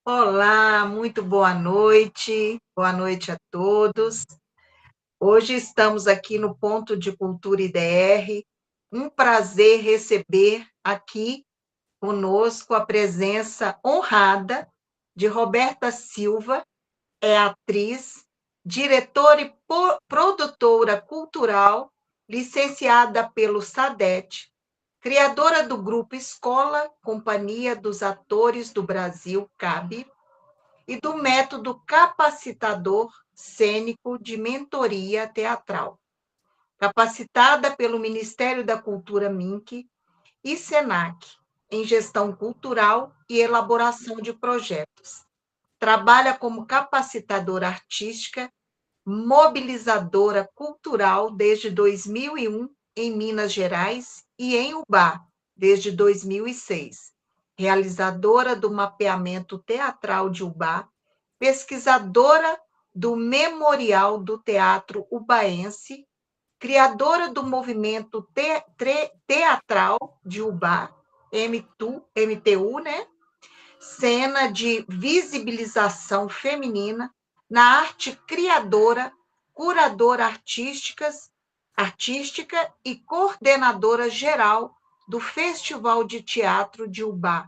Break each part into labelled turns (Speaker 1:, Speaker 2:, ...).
Speaker 1: Olá, muito boa noite a todos. Hoje estamos aqui no Ponto de Cultura IDR. Um prazer receber aqui conosco a presença honrada de Roberta Silva, é atriz, diretora e produtora cultural, licenciada pelo SADET, criadora do grupo Escola Companhia dos Atores do Brasil, CAB, e do método capacitador cênico de mentoria teatral, capacitada pelo Ministério da Cultura MINC e SENAC, em gestão cultural e elaboração de projetos. Trabalha como capacitadora artística, mobilizadora cultural desde 2001 em Minas Gerais e em Ubá desde 2006, realizadora do mapeamento teatral de Ubá, pesquisadora do Memorial do Teatro Ubaense, criadora do movimento teatral de Ubá, MTU, né? Cena de visibilização feminina na arte criadora, curadora artística e coordenadora geral do Festival de Teatro de Ubá,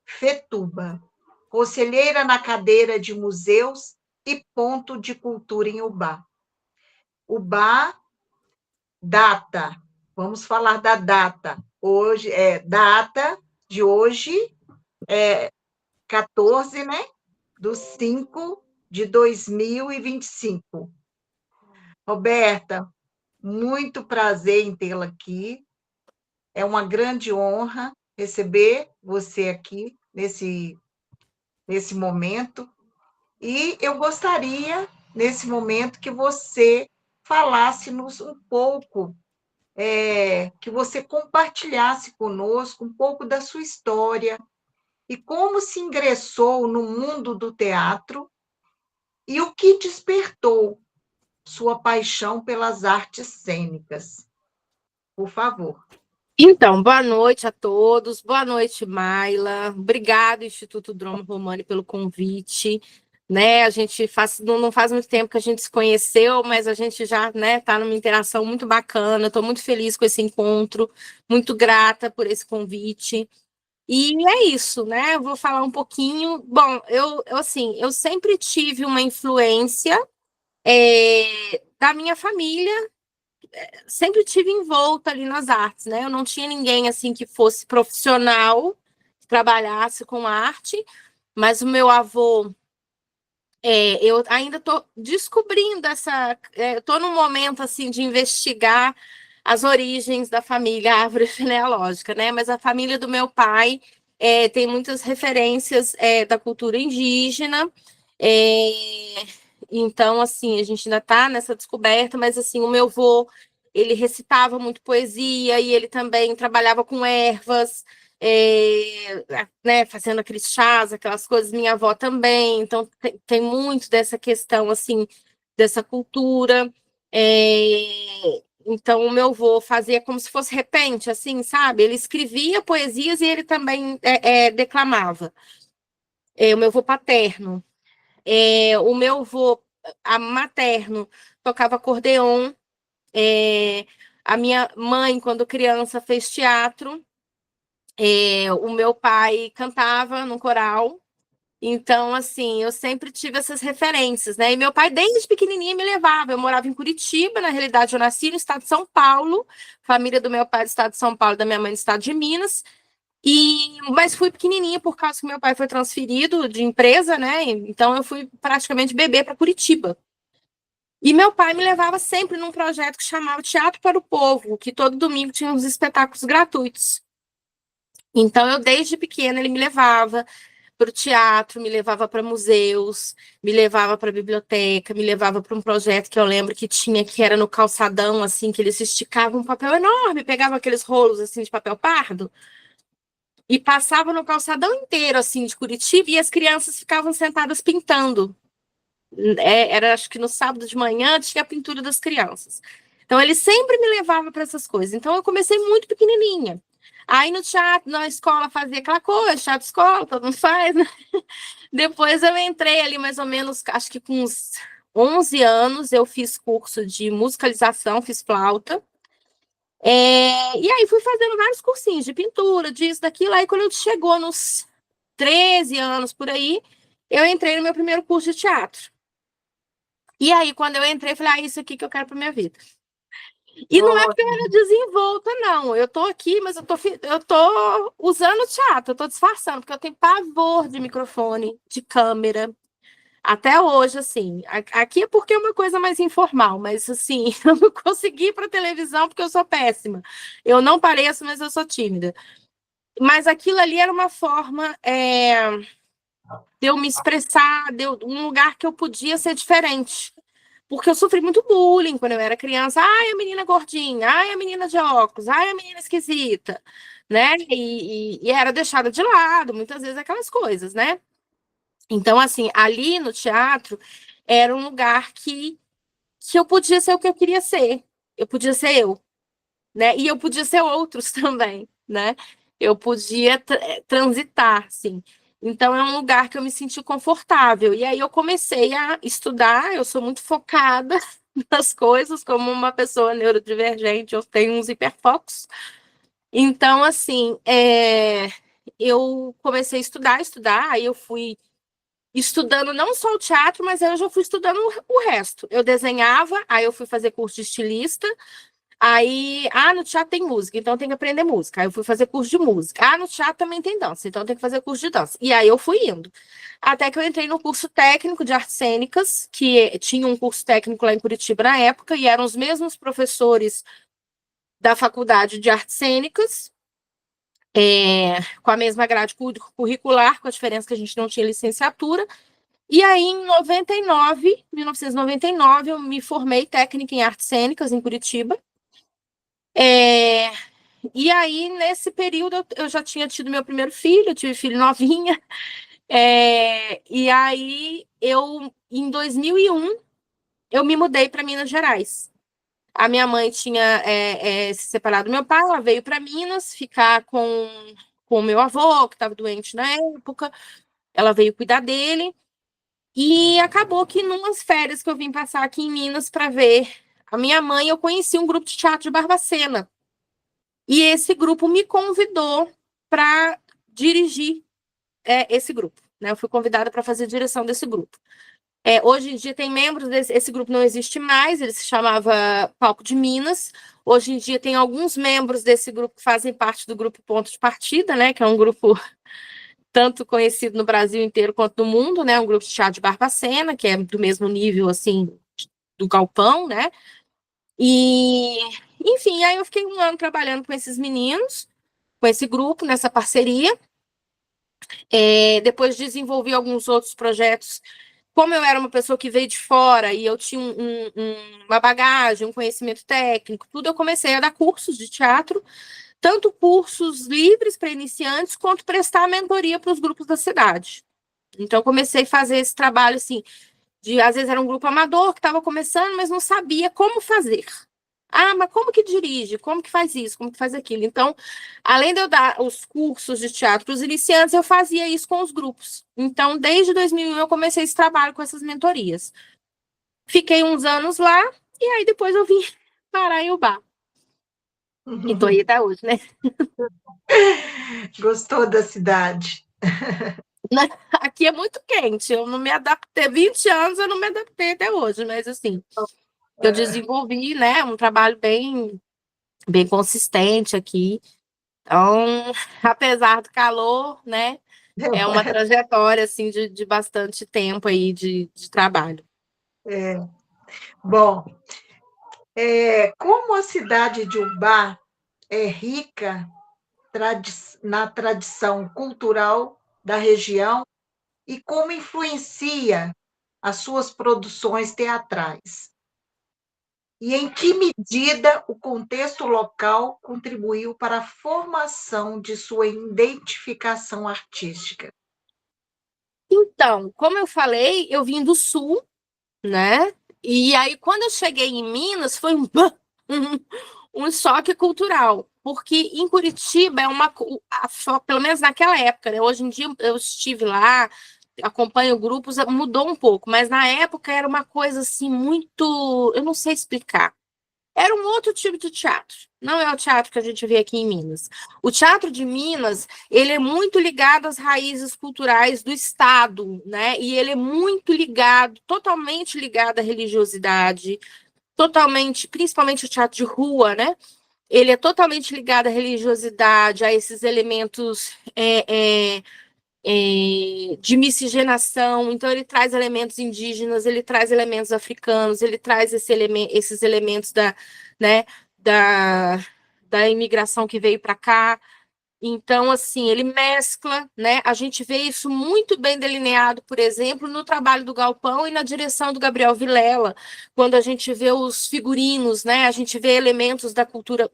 Speaker 1: FETUBA, conselheira na cadeira de museus e ponto de cultura em Ubá. Ubá, data, vamos falar da data. Hoje data de hoje, 14, né? Do 5 de 2025. Roberta, muito prazer em tê-la aqui. É uma grande honra receber você aqui nesse momento. E eu gostaria, nesse momento, que você falasse-nos um pouco, que você compartilhasse conosco um pouco da sua história e como se ingressou no mundo do teatro e o que despertou sua paixão pelas artes cênicas. Por favor.
Speaker 2: Então, boa noite a todos, boa noite, Maila. Obrigado, Instituto Drama Romani, pelo convite. Né, a gente não faz muito tempo que a gente se conheceu, mas a gente já está numa interação muito bacana. Estou muito feliz com esse encontro, muito grata por esse convite. E é isso, né? Eu vou falar um pouquinho. Bom, eu sempre tive uma influência da minha família, sempre tive envolta ali nas artes, né? Eu não tinha ninguém assim que fosse profissional, que trabalhasse com arte, mas o meu avô, eu ainda estou descobrindo estou num momento assim de investigar as origens da família, a árvore genealógica, né? Mas a família do meu pai tem muitas referências da cultura indígena. Então, assim, a gente ainda está nessa descoberta, mas assim, o meu avô, ele recitava muito poesia e ele também trabalhava com ervas, né, fazendo aqueles chás, aquelas coisas, minha avó também, então tem muito dessa questão, assim, dessa cultura. Então, o meu avô fazia como se fosse repente, assim, sabe? Ele escrevia poesias e ele também declamava. O meu avô paterno. O meu avô materno tocava acordeon. A minha mãe, quando criança, fez teatro. O meu pai cantava no coral. Então, assim, eu sempre tive essas referências, né? E meu pai, desde pequenininha, me levava. Eu morava em Curitiba, na realidade, eu nasci no estado de São Paulo. Família do meu pai do estado de São Paulo, da minha mãe do estado de Minas. Mas fui pequenininha por causa que meu pai foi transferido de empresa, né? Então eu fui praticamente bebê para Curitiba. E meu pai me levava sempre num projeto que chamava Teatro para o Povo, que todo domingo tinha uns espetáculos gratuitos. Então eu desde pequena ele me levava para o teatro, me levava para museus, me levava para a biblioteca, me levava para um projeto que eu lembro que tinha, que era no calçadão, assim, que eles esticavam um papel enorme, pegavam aqueles rolos assim de papel pardo e passava no calçadão inteiro, assim, de Curitiba, e as crianças ficavam sentadas pintando. Era, acho que no sábado de manhã, tinha a pintura das crianças. Então, ele sempre me levava para essas coisas. Então, eu comecei muito pequenininha. Aí no teatro, na escola, fazia aquela coisa, teatro escola, todo mundo faz, né? Depois eu entrei ali mais ou menos, acho que com uns 11 anos, eu fiz curso de musicalização, fiz flauta. E aí fui fazendo vários cursinhos de pintura, disso, daquilo. Aí quando chegou nos 13 anos por aí, eu entrei no meu primeiro curso de teatro. E aí, quando eu entrei, eu falei, isso aqui que eu quero para minha vida. E não é
Speaker 1: Oh,
Speaker 2: porque eu era desenvolta, não. Eu tô aqui, mas eu tô usando o teatro, eu tô disfarçando, porque eu tenho pavor de microfone, de câmera. Até hoje, assim. Aqui é porque é uma coisa mais informal, mas assim, eu não consegui ir para televisão porque eu sou péssima. Eu não pareço, mas eu sou tímida. Mas aquilo ali era uma forma de eu me expressar, um lugar que eu podia ser diferente. Porque eu sofri muito bullying quando eu era criança. Ai, a menina gordinha, ai, a menina de óculos, ai, a menina esquisita, né? E era deixada de lado, muitas vezes aquelas coisas, né? Então, assim, ali no teatro era um lugar que eu podia ser o que eu queria ser. Eu podia ser eu, né? E eu podia ser outros também, né? Eu podia transitar, assim. Então, é um lugar que eu me senti confortável. E aí eu comecei a estudar, eu sou muito focada nas coisas, como uma pessoa neurodivergente, eu tenho uns hiperfocos. Então, assim, eu comecei a estudar, aí eu fui estudando não só o teatro, mas eu já fui estudando o resto. Eu desenhava, aí eu fui fazer curso de estilista, aí, no teatro tem música, então tem que aprender música. Aí eu fui fazer curso de música. No teatro também tem dança, então tem que fazer curso de dança. E aí eu fui indo. Até que eu entrei no curso técnico de artes cênicas, que tinha um curso técnico lá em Curitiba na época, e eram os mesmos professores da faculdade de artes cênicas, com a mesma grade curricular, com a diferença que a gente não tinha licenciatura. E aí, em 1999, eu me formei técnica em artes cênicas em Curitiba. E aí, nesse período, eu já tinha tido meu primeiro filho, eu tive filho novinha. E aí, em 2001, eu me mudei para Minas Gerais. A minha mãe tinha se separado do meu pai, ela veio para Minas ficar com o meu avô, que estava doente na época. Ela veio cuidar dele. E acabou que, numas férias que eu vim passar aqui em Minas para ver a minha mãe, eu conheci um grupo de teatro de Barbacena. E esse grupo me convidou para dirigir esse grupo. Né? Eu fui convidada para fazer a direção desse grupo. Hoje em dia tem membros esse grupo não existe mais, ele se chamava Palco de Minas. Hoje em dia tem alguns membros desse grupo que fazem parte do grupo Ponto de Partida, né? Que é um grupo tanto conhecido no Brasil inteiro quanto no mundo, né? Um grupo de teatro de Barbacena, que é do mesmo nível assim do Galpão, né? E enfim, aí eu fiquei um ano trabalhando com esses meninos, com esse grupo, nessa parceria. Depois desenvolvi alguns outros projetos. Como eu era uma pessoa que veio de fora e eu tinha uma bagagem, um conhecimento técnico, tudo, eu comecei a dar cursos de teatro, tanto cursos livres para iniciantes, quanto prestar mentoria para os grupos da cidade. Então, comecei a fazer esse trabalho, assim, às vezes era um grupo amador que estava começando, mas não sabia como fazer. Mas como que dirige? Como que faz isso? Como que faz aquilo? Então, além de eu dar os cursos de teatro para os iniciantes, eu fazia isso com os grupos. Então, desde 2001, eu comecei esse trabalho com essas mentorias. Fiquei uns anos lá, e aí depois eu vim parar em Ubá. E tô aí até hoje, né?
Speaker 1: gostou da cidade?
Speaker 2: Aqui é muito quente, eu não me adaptei. 20 anos eu não me adaptei até hoje, mas assim, eu desenvolvi, né, um trabalho bem consistente aqui. Então, apesar do calor, né, é uma trajetória, assim, de bastante tempo aí de trabalho.
Speaker 1: Bom, como a cidade de Ubá é rica na tradição cultural da região e como influencia as suas produções teatrais? E em que medida o contexto local contribuiu para a formação de sua identificação artística?
Speaker 2: Então, como eu falei, eu vim do Sul, né? E aí, quando eu cheguei em Minas, foi um choque cultural, porque em Curitiba é pelo menos naquela época, né? Hoje em dia eu estive lá, acompanho grupos, mudou um pouco, mas na época era uma coisa assim muito, eu não sei explicar. Era um outro tipo de teatro. Não é o teatro que a gente vê aqui em Minas. O teatro de Minas, ele é muito ligado às raízes culturais do Estado, né? E ele é muito ligado, totalmente ligado à religiosidade, totalmente, principalmente o teatro de rua, né? Ele é totalmente ligado à religiosidade, a esses elementos de miscigenação. Então, ele traz elementos indígenas, ele traz elementos africanos, ele traz esses elementos né, da, da imigração que veio para cá. Então, assim, ele mescla, né? A gente vê isso muito bem delineado, por exemplo, no trabalho do Galpão e na direção do Gabriel Vilela, quando a gente vê os figurinos, né? A gente vê elementos da cultura,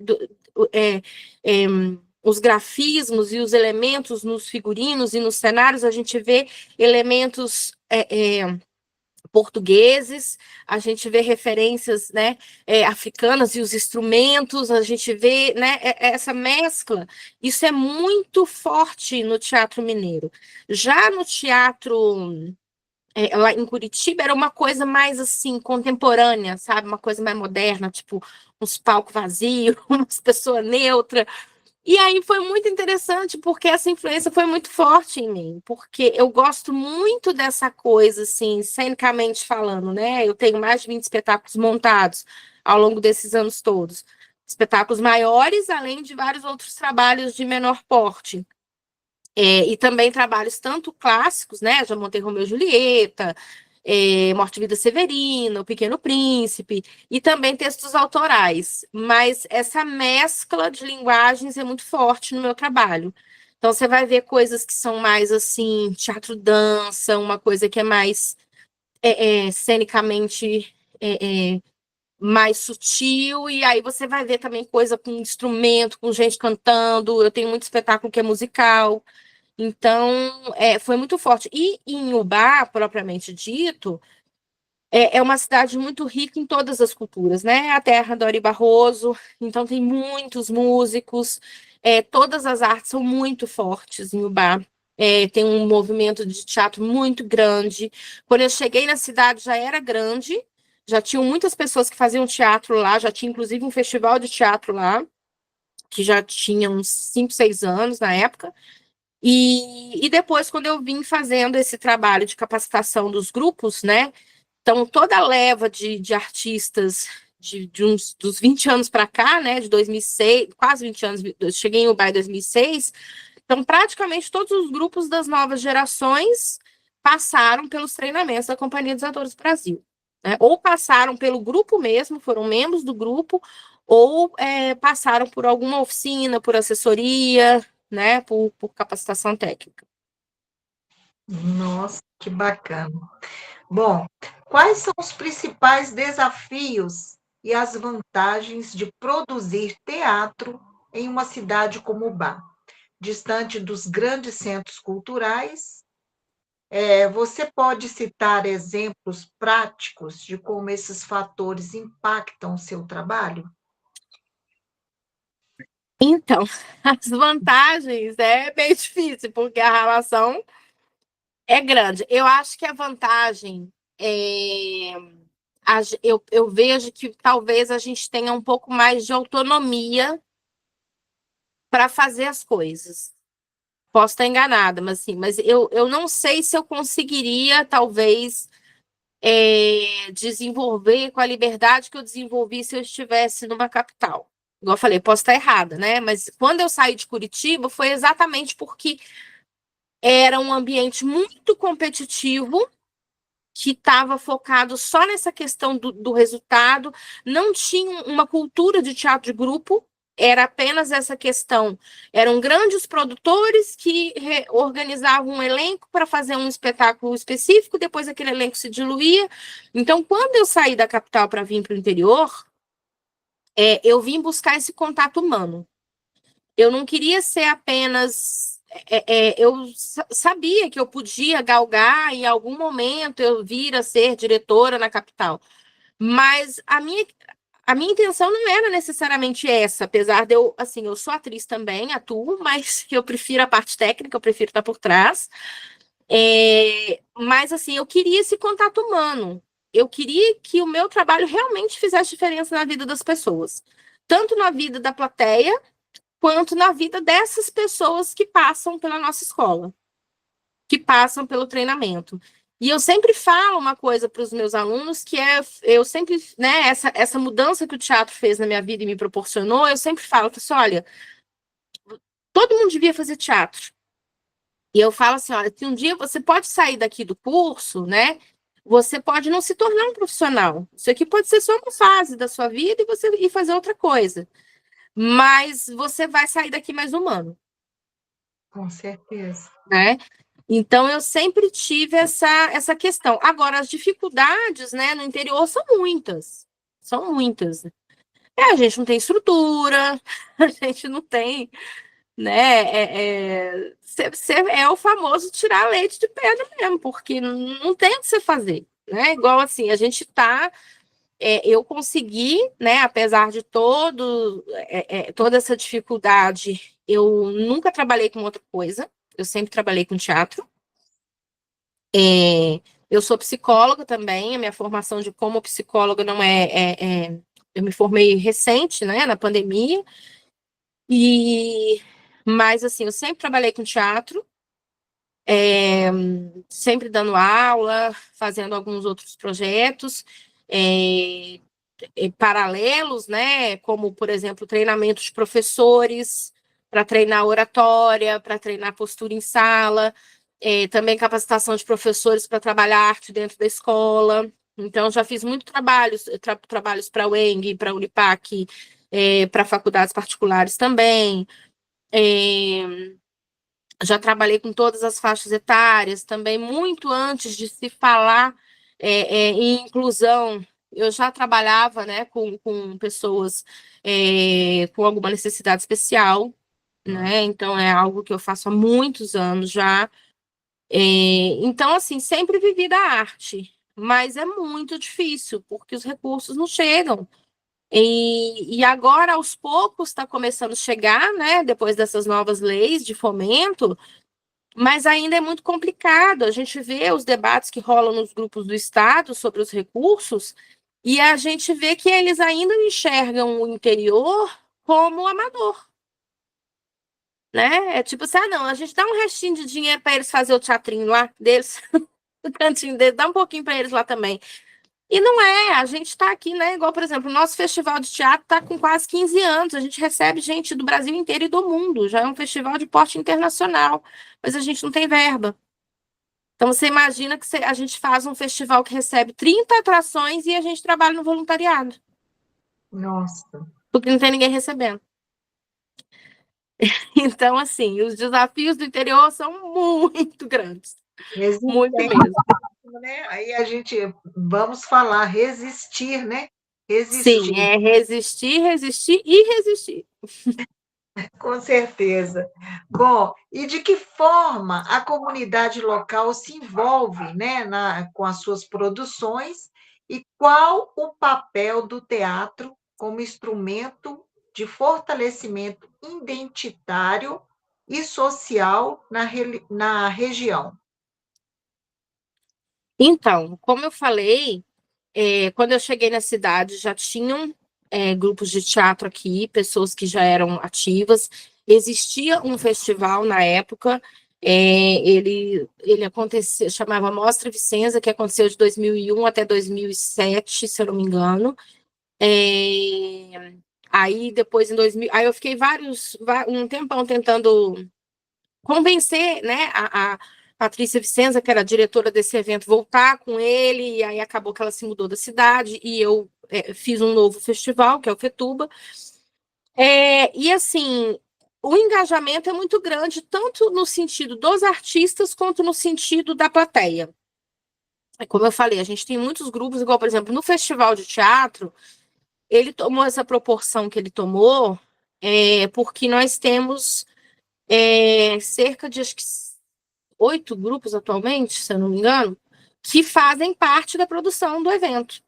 Speaker 2: é, os grafismos e os elementos nos figurinos e nos cenários, a gente vê elementos portugueses, a gente vê referências, né, africanas e os instrumentos, a gente vê, né, essa mescla. Isso é muito forte no teatro mineiro. Já no teatro lá em Curitiba era uma coisa mais assim contemporânea, sabe, uma coisa mais moderna, tipo uns palcos vazios, umas pessoas neutras. E aí foi muito interessante, porque essa influência foi muito forte em mim, porque eu gosto muito dessa coisa, assim, cenicamente falando, né? Eu tenho mais de 20 espetáculos montados ao longo desses anos todos. Espetáculos maiores, além de vários outros trabalhos de menor porte. E também trabalhos tanto clássicos, né? Já montei Romeu e Julieta, Morte e Vida Severina, O Pequeno Príncipe, e também textos autorais. Mas essa mescla de linguagens é muito forte no meu trabalho. Então, você vai ver coisas que são mais, assim, teatro-dança, uma coisa que é mais cenicamente mais sutil, e aí você vai ver também coisa com instrumento, com gente cantando. Eu tenho muito espetáculo que é musical. Então, foi muito forte. E em Ubá, propriamente dito, é uma cidade muito rica em todas as culturas, né? A terra do Ari Barroso, então tem muitos músicos, todas as artes são muito fortes em Ubá. Tem um movimento de teatro muito grande. Quando eu cheguei na cidade já era grande, já tinham muitas pessoas que faziam teatro lá, já tinha inclusive um festival de teatro lá, que já tinha uns 5, 6 anos na época. E depois, quando eu vim fazendo esse trabalho de capacitação dos grupos, né? Então, toda a leva de artistas dos 20 anos para cá, né? De 2006, quase 20 anos, eu cheguei em Ubai em 2006. Então, praticamente todos os grupos das novas gerações passaram pelos treinamentos da Companhia dos Atores do Brasil, né? Ou passaram pelo grupo mesmo, foram membros do grupo, ou passaram por alguma oficina, por assessoria, né, por capacitação técnica.
Speaker 1: Nossa, que bacana. Bom, quais são os principais desafios e as vantagens de produzir teatro em uma cidade como Ubá, distante dos grandes centros culturais? Você pode citar exemplos práticos de como esses fatores impactam o seu trabalho?
Speaker 2: Então, as vantagens é bem difícil, porque a relação é grande. Eu acho que a vantagem eu vejo que talvez a gente tenha um pouco mais de autonomia para fazer as coisas. Posso estar enganada, mas assim, mas eu não sei se eu conseguiria, talvez, desenvolver com a liberdade que eu desenvolvi se eu estivesse numa capital. Igual eu falei, posso estar errada, né? Mas quando eu saí de Curitiba, foi exatamente porque era um ambiente muito competitivo, que estava focado só nessa questão do resultado, não tinha uma cultura de teatro de grupo, era apenas essa questão. Eram grandes produtores que organizavam um elenco para fazer um espetáculo específico, depois aquele elenco se diluía. Então, quando eu saí da capital para vir para o interior, eu vim buscar esse contato humano. Eu não queria ser apenas. Eu sabia que eu podia galgar em algum momento eu vir a ser diretora na capital, mas a minha intenção não era necessariamente essa, apesar de eu, assim, eu sou atriz também, atuo, mas eu prefiro a parte técnica, eu prefiro estar por trás. Mas, assim, eu queria esse contato humano. Eu queria que o meu trabalho realmente fizesse diferença na vida das pessoas. Tanto na vida da plateia, quanto na vida dessas pessoas que passam pela nossa escola, que passam pelo treinamento. E eu sempre falo uma coisa para os meus alunos, que é, eu sempre, né, essa mudança que o teatro fez na minha vida e me proporcionou, eu sempre falo, assim, olha, todo mundo devia fazer teatro. E eu falo assim, olha, se um dia você pode sair daqui do curso, né, você pode não se tornar um profissional. Isso aqui pode ser só uma fase da sua vida e você ir fazer outra coisa. Mas você vai sair daqui mais humano,
Speaker 1: Com certeza.
Speaker 2: né? Então, eu sempre tive essa questão. Agora, as dificuldades, né, no interior são muitas. São muitas. A gente não tem estrutura, a gente não tem, né? É o famoso tirar leite de pedra mesmo, porque não tem o que você fazer, né? Igual assim, a gente tá. Eu consegui, né, apesar de toda essa dificuldade, eu nunca trabalhei com outra coisa, eu sempre trabalhei com teatro. Eu sou psicóloga também, a minha formação de como psicóloga não eu me formei recente, né, na pandemia, mas assim, eu sempre trabalhei com teatro, sempre dando aula, fazendo alguns outros projetos, paralelos, né, como, por exemplo, treinamento de professores, para treinar oratória, para treinar postura em sala, também capacitação de professores para trabalhar arte dentro da escola. Então, já fiz muito trabalhos para a UENG, para a Unipac, para faculdades particulares também. Já trabalhei com todas as faixas etárias, também muito antes de se falar em inclusão. Eu já trabalhava, né, com pessoas com alguma necessidade especial, né? Então, é algo que eu faço há muitos anos já. Então, assim, sempre vivi da arte, mas é muito difícil, porque os recursos não chegam. E agora, aos poucos, está começando a chegar, né? Depois dessas novas leis de fomento, mas ainda é muito complicado. A gente vê os debates que rolam nos grupos do Estado sobre os recursos, e a gente vê que eles ainda enxergam o interior como amador. Né? É tipo assim, não, a gente dá um restinho de dinheiro para eles fazer o teatrinho lá deles, no cantinho deles, dá um pouquinho para eles lá também. E não é, a gente está aqui, né? Igual, por exemplo, o nosso festival de teatro está com quase 15 anos, a gente recebe gente do Brasil inteiro e do mundo, já é um festival de porte internacional, mas a gente não tem verba. Então, você imagina que a gente faz um festival que recebe 30 atrações e a gente trabalha no voluntariado,
Speaker 1: Nossa.
Speaker 2: porque não tem ninguém recebendo. Então, assim, os desafios do interior são muito grandes. Muito
Speaker 1: Resistência,
Speaker 2: mesmo.
Speaker 1: né? Aí a gente, vamos falar, resistir, né?
Speaker 2: Sim,
Speaker 1: Resistir,
Speaker 2: é resistir, resistir e resistir.
Speaker 1: com certeza. Bom, e de que forma a comunidade local se envolve, né, com as suas produções e qual o papel do teatro como instrumento de fortalecimento identitário e social na região?
Speaker 2: Então, como eu falei, quando eu cheguei na cidade, já tinham grupos de teatro aqui, pessoas que já eram ativas. Existia um festival na época, ele acontecia, chamava Mostra Vicenza, que aconteceu de 2001 até 2007, se eu não me engano. Aí depois em 2000, aí eu fiquei um tempão tentando convencer, né, a Patrícia Vicenza, que era a diretora desse evento, voltar com ele, e aí acabou que ela se mudou da cidade, e eu fiz um novo festival, que é o Fetuba. E assim, o engajamento é muito grande, tanto no sentido dos artistas, quanto no sentido da plateia. Como eu falei, a gente tem muitos grupos, igual, por exemplo, no festival de teatro, ele tomou essa proporção que ele tomou, porque nós temos cerca de, acho que 8 grupos atualmente, se eu não me engano, que fazem parte da produção do evento.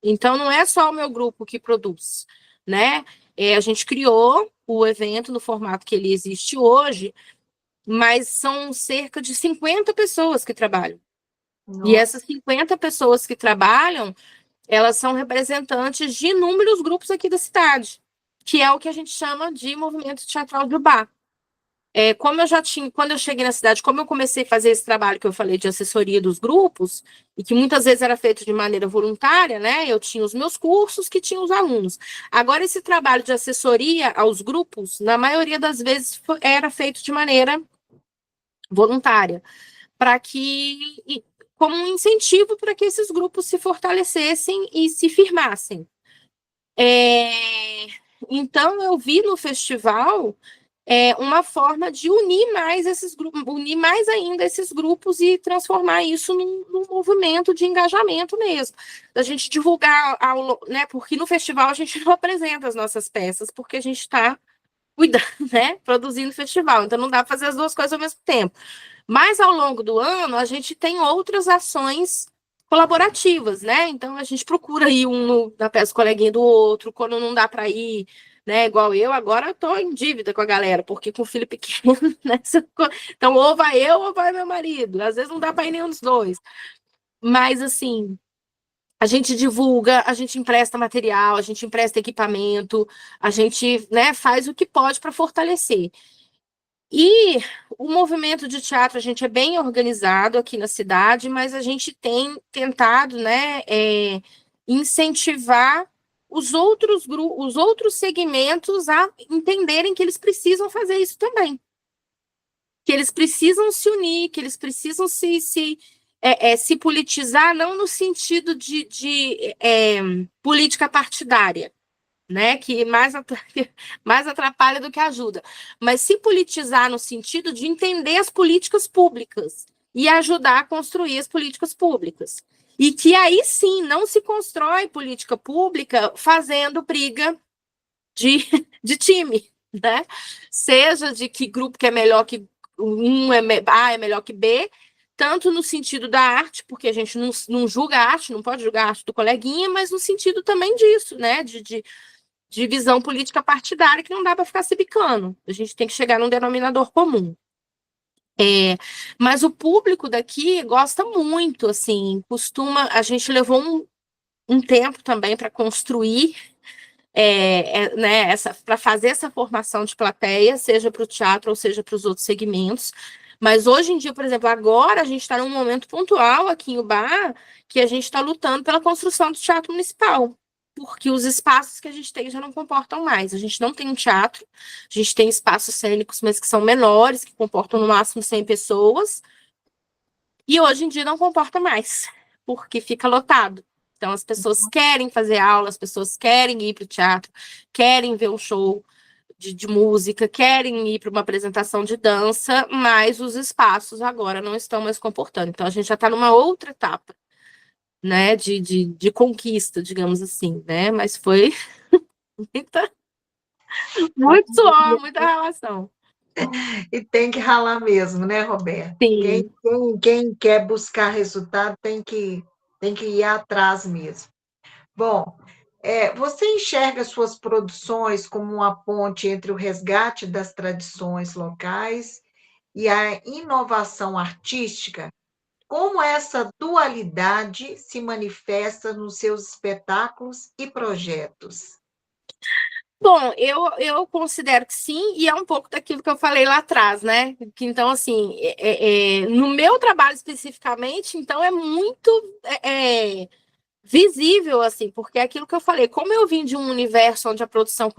Speaker 2: Então, não é só o meu grupo que produz, né? A gente criou o evento no formato que ele existe hoje, mas são cerca de 50 pessoas que trabalham. E
Speaker 1: Nossa.
Speaker 2: essas 50 pessoas que trabalham, elas são representantes de inúmeros grupos aqui da cidade, que é o que a gente chama de movimento teatral de Ubá. Como eu já tinha, quando eu cheguei na cidade, como eu comecei a fazer esse trabalho que eu falei de assessoria dos grupos, e que muitas vezes era feito de maneira voluntária, né? Eu tinha os meus cursos que tinham os alunos. Agora, esse trabalho de assessoria aos grupos, na maioria das vezes, era feito de maneira voluntária, para que, como um incentivo para que esses grupos se fortalecessem e se firmassem. Então, eu vi no festival uma forma de unir mais esses grupos, unir mais ainda esses grupos e transformar isso num movimento de engajamento mesmo. Da gente divulgar, né? Porque no festival a gente não apresenta as nossas peças, porque a gente está cuidando, né? Produzindo festival. Então não dá para fazer as duas coisas ao mesmo tempo. Mas ao longo do ano a gente tem outras ações colaborativas, né? Então a gente procura ir na peça do coleguinha do outro, quando não dá para ir, né? Igual eu, agora eu tô em dívida com a galera, porque com o filho pequeno, né? Então, ou vai eu ou vai meu marido. Às vezes não dá para ir nenhum dos dois. Mas assim, a gente divulga, a gente empresta material, a gente empresta equipamento, a gente, né, faz o que pode para fortalecer. E o movimento de teatro, a gente é bem organizado aqui na cidade, mas a gente tem tentado, né, incentivar os outros segmentos a entenderem que eles precisam fazer isso também. Que eles precisam se unir, que eles precisam se politizar, não no sentido de política partidária, né, que mais atrapalha do que ajuda, mas se politizar no sentido de entender as políticas públicas e ajudar a construir as políticas públicas. E que aí sim não se constrói política pública fazendo briga de time, né? Seja de que grupo que é melhor que A é melhor que B, tanto no sentido da arte, porque a gente não julga a arte, não pode julgar a arte do coleguinha, mas no sentido também disso, né? De visão política partidária que não dá para ficar se bicando. A gente tem que chegar num denominador comum. Mas o público daqui gosta muito, assim, a gente levou um tempo também para construir, né, para fazer essa formação de plateia, seja para o teatro ou seja para os outros segmentos. Mas hoje em dia, por exemplo, agora a gente está num momento pontual aqui em Ubá que a gente está lutando pela construção do teatro municipal, porque os espaços que a gente tem já não comportam mais. A gente não tem um teatro, a gente tem espaços cênicos, mas que são menores, que comportam no máximo 100 pessoas, e hoje em dia não comporta mais, porque fica lotado. Então, as pessoas querem fazer aula, as pessoas querem ir para o teatro, querem ver um show de música, querem ir para uma apresentação de dança, mas os espaços agora não estão mais comportando. Então, a gente já está numa outra etapa, né, de conquista, digamos assim, né? Mas foi muita, muito suor, muita relação.
Speaker 1: E tem que ralar mesmo, né, Roberto?
Speaker 2: Sim.
Speaker 1: Quem quer buscar resultado tem que ir atrás mesmo. Bom, você enxerga suas produções como uma ponte entre o resgate das tradições locais e a inovação artística? Como essa dualidade se manifesta nos seus espetáculos e projetos?
Speaker 2: Bom, eu considero que sim, e é um pouco daquilo que eu falei lá atrás, né? Que, então, assim, no meu trabalho especificamente, então é muito visível, assim, porque é aquilo que eu falei, como eu vim de um universo onde a produção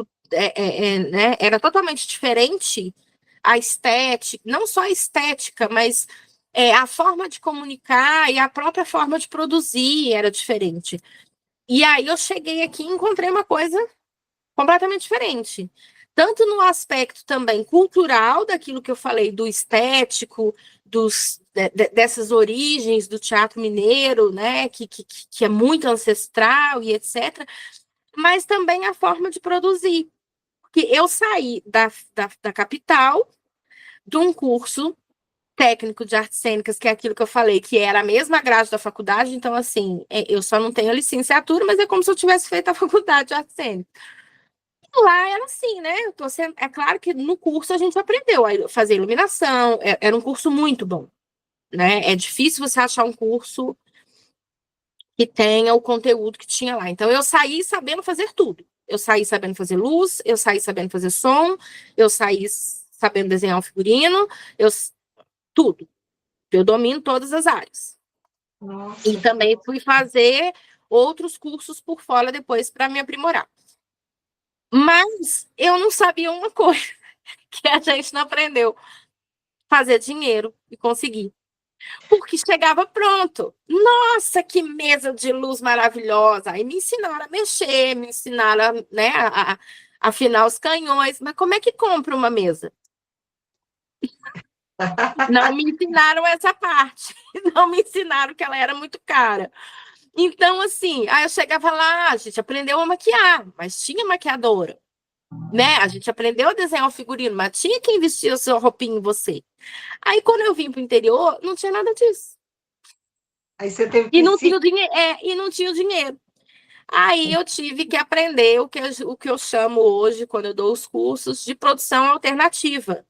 Speaker 2: né, era totalmente diferente, a estética, não só a estética, mas a forma de comunicar e a própria forma de produzir era diferente. E aí eu cheguei aqui e encontrei uma coisa completamente diferente. Tanto no aspecto também cultural, daquilo que eu falei, do estético, dessas origens do teatro mineiro, né, que é muito ancestral e etc., mas também a forma de produzir. Porque eu saí da capital de um curso técnico de artes cênicas, que é aquilo que eu falei, que era a mesma grade da faculdade, então, assim, eu só não tenho a licenciatura, mas é como se eu tivesse feito a faculdade de artes cênicas. Lá era assim, né? É claro que no curso a gente aprendeu a fazer iluminação, era um curso muito bom, né? É difícil você achar um curso que tenha o conteúdo que tinha lá. Então, eu saí sabendo fazer tudo. Eu saí sabendo fazer luz, eu saí sabendo fazer som, eu saí sabendo desenhar um figurino, tudo. Eu domino todas as áreas. E
Speaker 1: Nossa,
Speaker 2: também fui fazer outros cursos por fora depois para me aprimorar. Mas eu não sabia uma coisa que a gente não aprendeu: fazer dinheiro e conseguir. Porque chegava pronto. Nossa, que mesa de luz maravilhosa! Aí me ensinaram a mexer, me ensinaram, né, a afinar os canhões. Mas como é que compra uma mesa? Não me ensinaram essa parte. Não me ensinaram que ela era muito cara. Então, assim, aí eu chegava lá, a gente aprendeu a maquiar, mas tinha maquiadora, né? A gente aprendeu a desenhar o figurino, mas tinha quem vestia a sua roupinha em você. Aí, quando eu vim para o interior, não tinha nada disso.
Speaker 1: aí você teve
Speaker 2: E
Speaker 1: que
Speaker 2: não
Speaker 1: se.
Speaker 2: tinha o dinheiro, e não tinha o dinheiro. Aí eu tive que aprender o que eu chamo hoje, quando eu dou os cursos, de produção alternativa.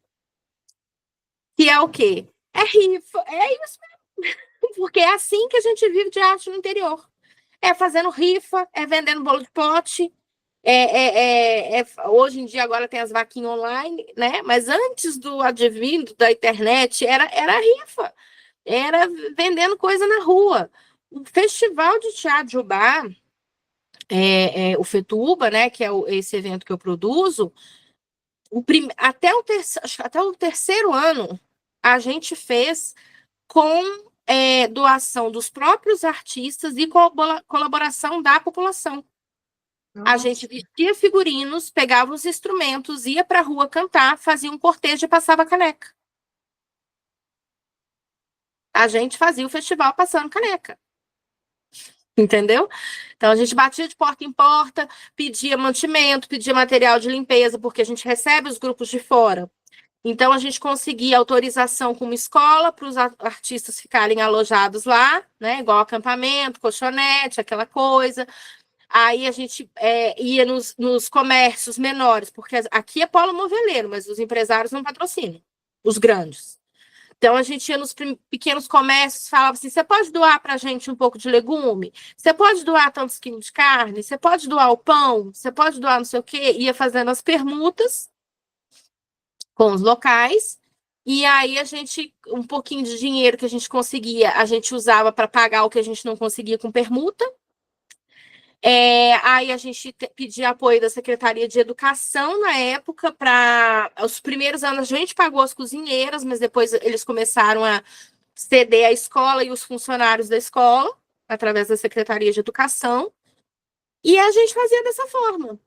Speaker 2: Que é o quê? É rifa, é isso mesmo. Porque é assim que a gente vive de arte no interior. É fazendo rifa, é vendendo bolo de pote. Hoje em dia agora tem as vaquinhas online, né? Mas antes do advindo da internet, era rifa. Era vendendo coisa na rua. O Festival de Teatro de Ubá, o FETUBA, né, que é esse evento que eu produzo, até o terceiro ano a gente fez com doação dos próprios artistas e colaboração da população. A gente
Speaker 1: Nossa,
Speaker 2: vestia figurinos, pegava os instrumentos, ia para a rua cantar, fazia um cortejo e passava caneca. A gente fazia o festival passando caneca. Entendeu? Então a gente batia de porta em porta, pedia mantimento, pedia material de limpeza, porque a gente recebe os grupos de fora. Então a gente conseguia autorização com uma escola para os artistas ficarem alojados lá, né? Igual acampamento, colchonete, aquela coisa. Aí a gente ia nos comércios menores, porque aqui é polo moveleiro, mas os empresários não patrocinam, os grandes. Então, a gente ia nos pequenos comércios, falava assim: você pode doar para a gente um pouco de legume? Você pode doar tantos quilos de carne? Você pode doar o pão? Você pode doar não sei o quê? Ia fazendo as permutas com os locais. E aí, um pouquinho de dinheiro que a gente conseguia, a gente usava para pagar o que a gente não conseguia com permuta. Aí a gente pedia apoio da Secretaria de Educação na época. Para os primeiros anos a gente pagou as cozinheiras, mas depois eles começaram a ceder a escola e os funcionários da escola, através da Secretaria de Educação, e a gente fazia dessa forma,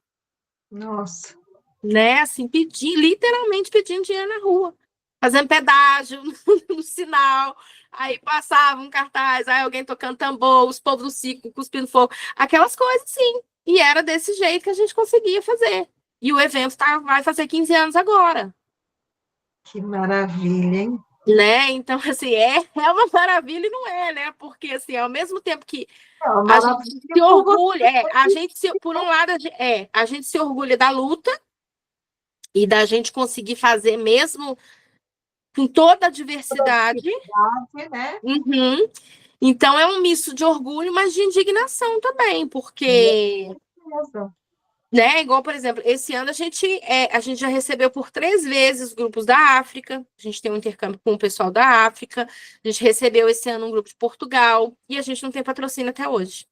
Speaker 1: nossa.
Speaker 2: né? Assim, literalmente pedindo dinheiro na rua, fazendo pedágio no sinal. Aí passava um cartaz, aí alguém tocando tambor, os povos do ciclo cuspindo fogo, aquelas coisas, sim. E era desse jeito que a gente conseguia fazer. E o evento vai fazer 15 anos agora.
Speaker 1: Que maravilha, hein?
Speaker 2: Né? Então, assim, é uma maravilha e não é, né? Porque, assim, ao mesmo tempo que
Speaker 1: É uma
Speaker 2: a gente
Speaker 1: maravilha
Speaker 2: se
Speaker 1: por você.
Speaker 2: orgulha, por um lado, a gente se orgulha da luta e da gente conseguir fazer mesmo com toda a diversidade.
Speaker 1: Né?
Speaker 2: Uhum. Então é um misto de orgulho, mas de indignação também, porque,
Speaker 1: Mesmo.
Speaker 2: né, igual, por exemplo, esse ano a gente já recebeu por 3 vezes grupos da África, a gente tem um intercâmbio com o pessoal da África, a gente recebeu esse ano um grupo de Portugal, e a gente não tem patrocínio até hoje.